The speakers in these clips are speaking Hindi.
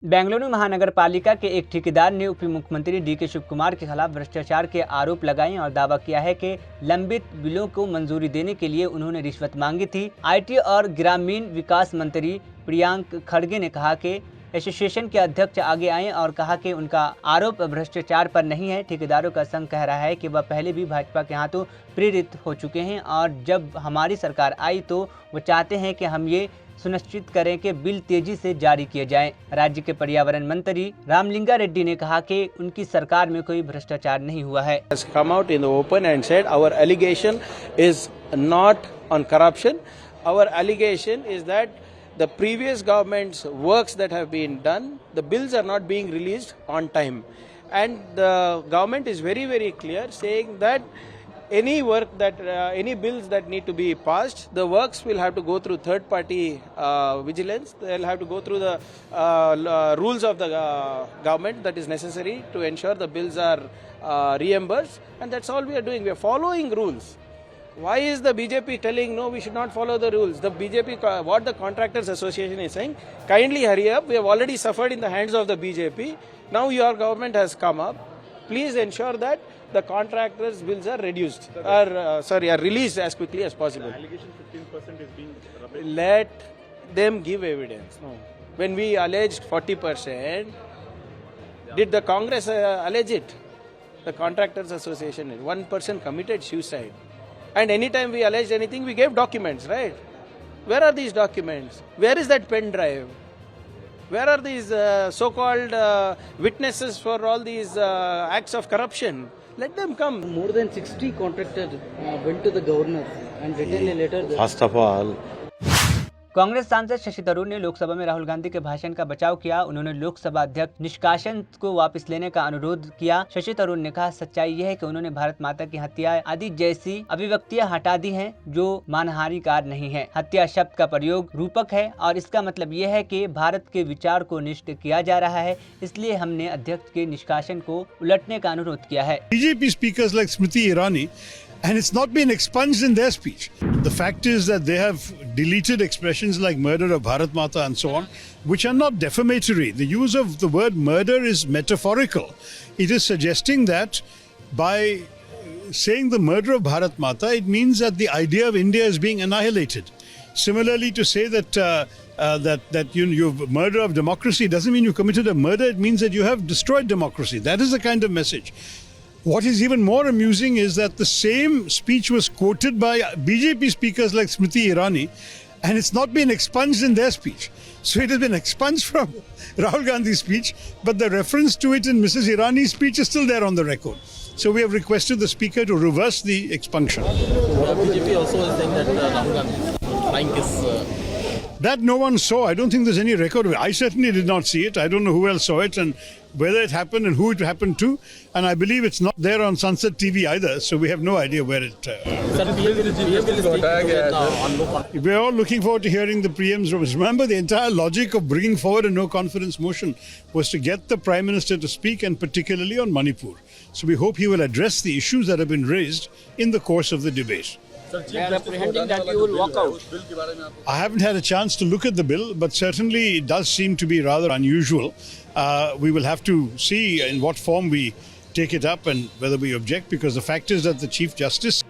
बेंगलुरु महानगर पालिका के एक ठेकेदार ने उप मुख्यमंत्री डी के शिव कुमार के खिलाफ भ्रष्टाचार के आरोप लगाए और दावा किया है कि लंबित बिलों को मंजूरी देने के लिए उन्होंने रिश्वत मांगी थी। आईटी और ग्रामीण विकास मंत्री प्रियांक खड़गे ने कहा कि एसोसिएशन के अध्यक्ष आगे आए और कहा कि उनका आरोप भ्रष्टाचार पर नहीं है। ठेकेदारों का संघ कह रहा है कि वह पहले भी भाजपा के हाथों प्रेरित हो चुके हैं और जब हमारी सरकार आई तो वो चाहते हैं कि हम ये सुनिश्चित करें कि बिल तेजी से जारी किए जाएं। राज्य के पर्यावरण मंत्री रामलिंगा रेड्डी ने कहा कि उनकी सरकार में कोई भ्रष्टाचार नहीं हुआ है। Has come out in the open and said our allegation is not on corruption. Our allegation is that the previous government's works that have been done, the bills are not being released on time, and the government is very, very clear saying that any work that any bills that need to be passed, the works will have to go through third party vigilance. They'll have to go through the rules of the government that is necessary to ensure the bills are reimbursed, and that's all we are doing. We are following rules. Why is the BJP telling no, we should not follow the rules? The BJP, what the Contractors Association is saying, kindly hurry up. We have already suffered in the hands of the BJP. Now your government has come up. Please ensure that the contractors' bills are reduced, are released as quickly as possible. The allegation 15% is being rubbish. Let them give evidence. No. When we alleged 40%, did the Congress allege it? The Contractors Association, one person committed suicide. And anytime we alleged anything, we gave documents, right? Where are these documents? Where is that pen drive? Where are these so-called witnesses for all these acts of corruption? Let them come. More than 60 contractors went to the governor and written a letter. First of all, Congress सांसद शशि थरूर ने लोकसभा में राहुल गांधी के भाषण का बचाव किया। उन्होंने लोकसभा अध्यक्ष निष्कासन को वापस लेने का अनुरोध किया। शशि थरूर ने कहा, सच्चाई यह है कि उन्होंने भारत माता की हत्या आदि जैसी अभिव्यक्तियां हटा दी हैं जो मानहानि कार नहीं है। हत्या शब्द का प्रयोग रूपक है और इसका मतलब यह है कि भारत के विचार को नष्ट किया जा रहा है, इसलिए हमने अध्यक्ष के निष्कासन को उलटने का अनुरोध किया है। BJP speakers like Smriti Irani, and it's not been expunged in their speech. The fact is that they have deleted expressions like murder of Bharat Mata and so on, which are not defamatory. The use of the word murder is metaphorical. It is suggesting that by saying the murder of Bharat Mata, it means that the idea of India is being annihilated. Similarly, to say that you've murder of democracy doesn't mean you committed a murder. It means that you have destroyed democracy. That is the kind of message. What is even more amusing is that the same speech was quoted by BJP speakers like Smriti Irani, and it's not been expunged in their speech. So it has been expunged from Rahul Gandhi's speech, but the reference to it in Mrs. Irani's speech is still there on the record. So we have requested the speaker to reverse the expunction. BJP also is saying that Rahul Gandhi is trying his... That no one saw. I don't think there's any record of it. I certainly did not see it. I don't know who else saw it and whether it happened and who it happened to. And I believe it's not there on Sunset TV either, so we have no idea where it... We're all looking forward to hearing the PM's remarks. Remember, the entire logic of bringing forward a no-confidence motion was to get the Prime Minister to speak, and particularly on Manipur. So we hope he will address the issues that have been raised in the course of the debate. They are apprehending that you will walk out. I haven't had a chance to look at the bill, but certainly it does seem to be rather unusual. We will have to see in what form we take it up and whether we object, because the fact is that the Chief Justice...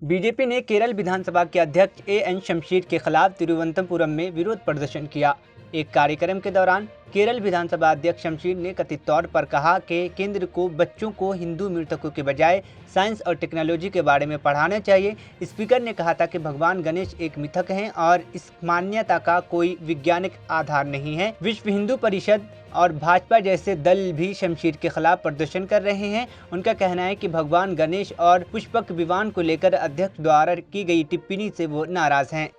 BJP ने केरल विधानसभा के अध्यक्ष एन शमशीर के खिलाफ तिरुवनंतपुरम में विरोध प्रदर्शन किया। एक कार्यक्रम के दौरान केरल विधानसभा अध्यक्ष शमशीर ने कथित तौर पर कहा कि केंद्र को बच्चों को हिंदू मृतकों के बजाय साइंस और टेक्नोलॉजी के बारे में पढ़ाना चाहिए। स्पीकर ने कहा था कि भगवान गणेश एक मिथक हैं और इस मान्यता का कोई वैज्ञानिक आधार नहीं है। विश्व हिंदू परिषद और भाजपा जैसे दल भी शमशीर के खिलाफ प्रदर्शन कर रहे हैं। उनका कहना है कि भगवान गणेश और पुष्पक विवान को लेकर अध्यक्ष द्वारा की गई टिप्पणी से वो नाराज हैं।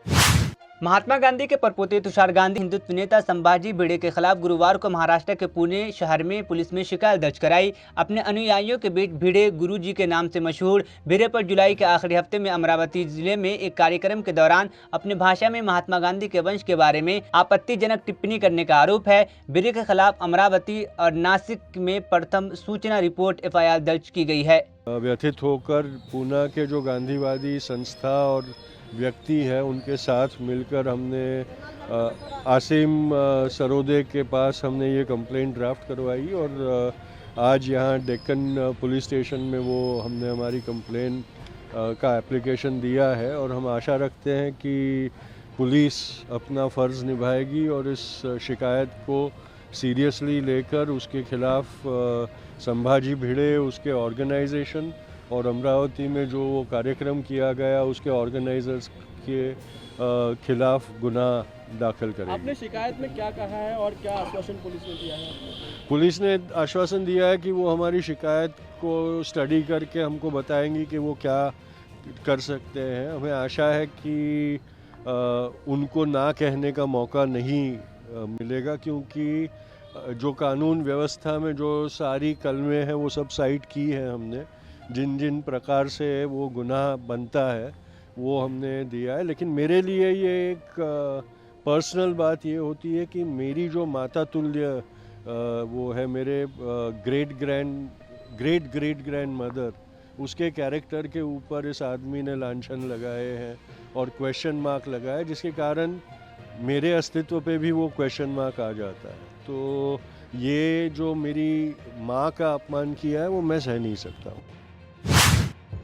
महात्मा गांधी के परपोते तुषार गांधी हिंदुत्व नेता संभाजी भिड़े के खिलाफ गुरुवार को महाराष्ट्र के पुणे शहर में पुलिस में शिकायत दर्ज कराई। अपने अनुयायियों के बीच भिड़े गुरुजी के नाम से मशहूर भिड़े पर जुलाई के आखिरी हफ्ते में अमरावती जिले में एक कार्यक्रम के दौरान अपनी भाषा में महात्मा गांधी के वंश के बारे में आपत्तिजनक टिप्पणी करने का आरोप है। भिड़े के खिलाफ अमरावती और नासिक में प्रथम सूचना रिपोर्ट FIR दर्ज की गई है। व्यथित होकर पूना के जो गांधीवादी संस्था और व्यक्ति है उनके साथ मिलकर हमने आसिम सरोदे के पास हमने ये कंप्लेंट ड्राफ्ट करवाई और आज यहाँ डेक्कन पुलिस स्टेशन में वो हमने हमारी कंप्लेंट का एप्लीकेशन दिया है और हम आशा रखते हैं कि पुलिस अपना फ़र्ज़ निभाएगी और इस शिकायत को सीरियसली लेकर उसके खिलाफ संभाजी भिड़े उसके ऑर्गेनाइजेशन और अमरावती में जो वो कार्यक्रम किया गया उसके ऑर्गेनाइजर्स के खिलाफ गुनाह दाखिल करेगी। आपने शिकायत में क्या कहा है और क्या आश्वासन पुलिस ने दिया है? पुलिस ने आश्वासन दिया है कि वो हमारी शिकायत को स्टडी करके हमको बताएंगी कि वो क्या कर सकते हैं। हमें आशा है कि उनको ना कहने का मौका नहीं मिलेगा क्योंकि जो कानून व्यवस्था में जो सारी कलमें हैं वो सब साइट की है हमने, जिन जिन प्रकार से वो गुनाह बनता है वो हमने दिया है। लेकिन मेरे लिए ये एक पर्सनल बात ये होती है कि मेरी जो माता तुल्य वो है मेरे ग्रेट ग्रैंड मदर, उसके कैरेक्टर के ऊपर इस आदमी ने लांछन लगाए हैं और क्वेश्चन मार्क लगाए जिसके कारण मेरे अस्तित्व पे भी वो क्वेश्चन मार्क आ जाता है। तो ये जो मेरी माँ का अपमान किया है वो मैं सह नहीं सकता हूँ।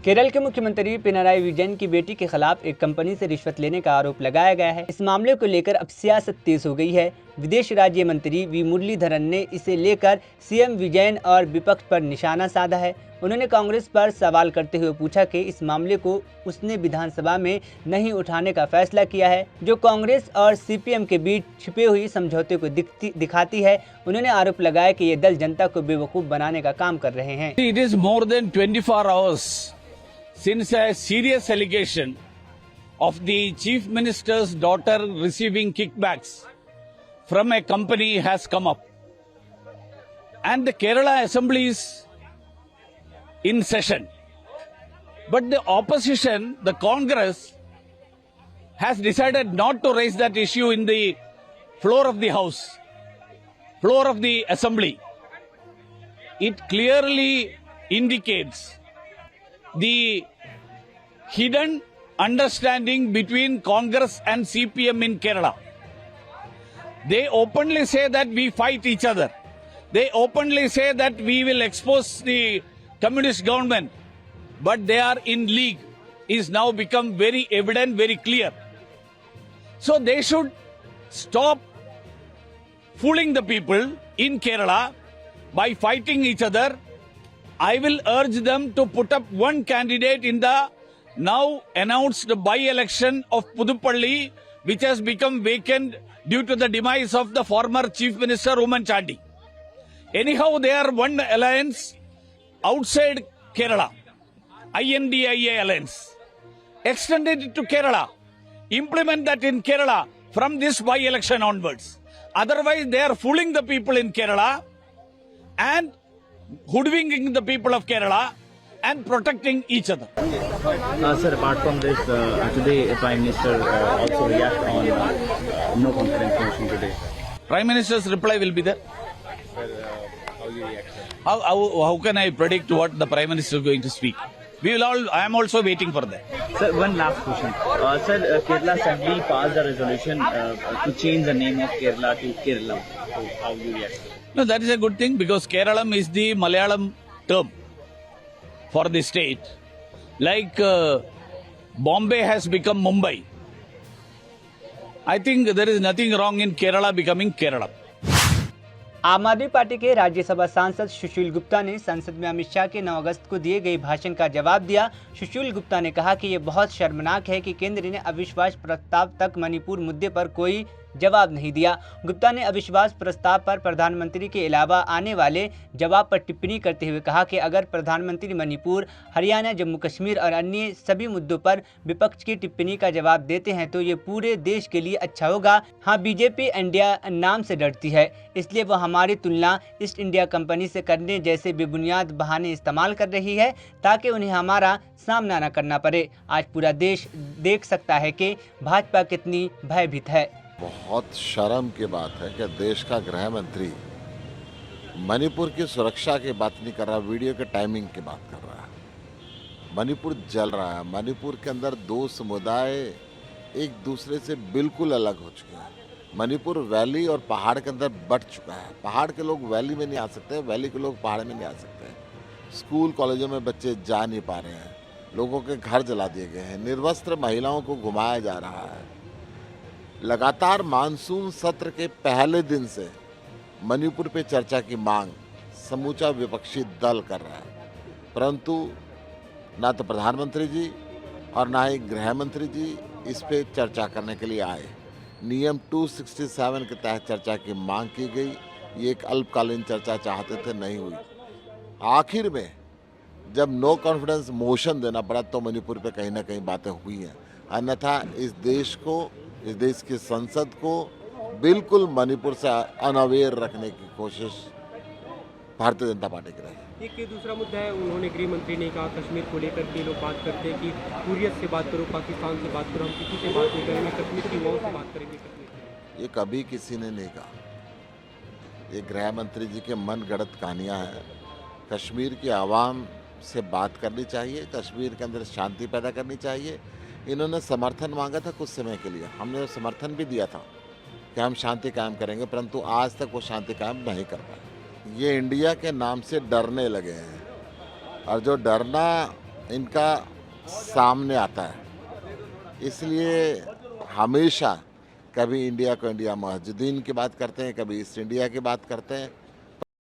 केरल के मुख्यमंत्री पिनराई विजयन की बेटी के खिलाफ एक कंपनी से रिश्वत लेने का आरोप लगाया गया है। इस मामले को लेकर अब सियासत तेज हो गई है। विदेश राज्य मंत्री वी मुरलीधरन ने इसे लेकर सीएम विजयन और विपक्ष पर निशाना साधा है। उन्होंने कांग्रेस पर सवाल करते हुए पूछा कि इस मामले को उसने विधानसभा में नहीं उठाने का फैसला किया है, जो कांग्रेस और सीपीएम के बीच छिपे हुई समझौते को दिखाती है। उन्होंने आरोप लगाया कि ये दल जनता को बेवकूफ बनाने का काम कर रहे हैं। It is more than 24 hours since a serious allegation of the Chief Minister's daughter receiving kickbacks from a company has come up. And the Kerala Assembly is in session. But the opposition, the Congress, has decided not to raise that issue in the floor of the House, floor of the Assembly. It clearly indicates the hidden understanding between Congress and CPM in Kerala. They openly say that we fight each other. They openly say that we will expose the communist government. But they are in league is now become very evident, very clear. So they should stop fooling the people in Kerala by fighting each other. I will urge them to put up one candidate in the now announced by-election of Puduppally, which has become vacant due to the demise of the former Chief Minister Oommen Chandy. Anyhow, they are one alliance outside Kerala, INDIA alliance. Extend it to Kerala. Implement that in Kerala from this by-election onwards. Otherwise, they are fooling the people in Kerala and hoodwinking the people of Kerala and protecting each other. Sir, apart from this, today Prime Minister also react on no confidence motion today. Prime Minister's reply will be there. How can I predict what the Prime Minister is going to speak? I am also waiting for that. Sir, one last question. Sir, Kerala Assembly passed a resolution to change the name of Kerala to Kerala. So how do you react? No, that is a good thing because Keralam is the Malayalam term for the state. Like Bombay has become Mumbai. I think there is nothing wrong in Kerala becoming Kerala. आम आदमी पार्टी के राज्यसभा सांसद सुशील गुप्ता ने संसद में अमित शाह के 9 अगस्त को दिए गए भाषण का जवाब दिया। सुशील गुप्ता ने कहा कि ये बहुत शर्मनाक है कि केंद्र ने अविश्वास प्रस्ताव तक मणिपुर मुद्दे पर कोई जवाब नहीं दिया। गुप्ता ने अविश्वास प्रस्ताव पर प्रधानमंत्री के अलावा आने वाले जवाब पर टिप्पणी करते हुए कहा कि अगर प्रधानमंत्री मणिपुर, हरियाणा, जम्मू कश्मीर और अन्य सभी मुद्दों पर विपक्ष की टिप्पणी का जवाब देते हैं तो ये पूरे देश के लिए अच्छा होगा। हाँ, बीजेपी इंडिया नाम से डरती है, इसलिए वो हमारी तुलना ईस्ट इंडिया कंपनी से करने जैसे बेबुनियाद बहाने इस्तेमाल कर रही है ताकि उन्हें हमारा सामना न करना पड़े। आज पूरा देश देख सकता है कि भाजपा कितनी भयभीत है। बहुत शर्म की बात है कि देश का गृह मंत्री मणिपुर की सुरक्षा की बात नहीं कर रहा, वीडियो के टाइमिंग की बात कर रहा है। मणिपुर जल रहा है। मणिपुर के अंदर दो समुदाय एक दूसरे से बिल्कुल अलग हो चुके हैं। मणिपुर वैली और पहाड़ के अंदर बट चुका है। पहाड़ के लोग वैली में नहीं आ सकते, वैली के लोग पहाड़ में नहीं आ सकते। स्कूल कॉलेजों में बच्चे जा नहीं पा रहे हैं, लोगों के घर जला दिए गए हैं, निर्वस्त्र महिलाओं को घुमाया जा रहा है। लगातार मानसून सत्र के पहले दिन से मणिपुर पे चर्चा की मांग समूचा विपक्षी दल कर रहा है, परंतु ना तो प्रधानमंत्री जी और ना ही गृह मंत्री जी इस पे चर्चा करने के लिए आए। नियम 267 के तहत चर्चा की मांग की गई। ये एक अल्पकालीन चर्चा चाहते थे, नहीं हुई। आखिर में जब नो कॉन्फिडेंस मोशन देना पड़ा तो मणिपुर पे कहीं ना कहीं बातें हुई हैं। अन्यथा इस देश की संसद को बिल्कुल मणिपुर से अनअवेयर रखने की कोशिश भारतीय जनता पार्टी की रही। एक दूसरा मुद्दा है, उन्होंने गृह मंत्री ने कहा कश्मीर को लेकर के लोग बात करते हैं कि हुर्रियत से बात करो, पाकिस्तान से बात करो, हम किसी से बात नहीं करेंगे, कश्मीर की युवाओं से बात करेंगे। कश्मीर ये कभी किसी ने नहीं कहा। ये गृह मंत्री जी के मन गढ़ंत कहानियाँ हैं। कश्मीर की आवाम से बात करनी चाहिए, कश्मीर के अंदर शांति पैदा करनी चाहिए। इन्होंने समर्थन मांगा था कुछ समय के लिए, हमने समर्थन भी दिया था कि हम शांति कायम करेंगे, परंतु आज तक वो शांति कायम नहीं कर पाए। ये इंडिया के नाम से डरने लगे हैं और जो डरना इनका सामने आता है, इसलिए हमेशा कभी इंडिया को इंडिया मुजाहिदीन की बात करते हैं, कभी ईस्ट इंडिया की बात करते हैं।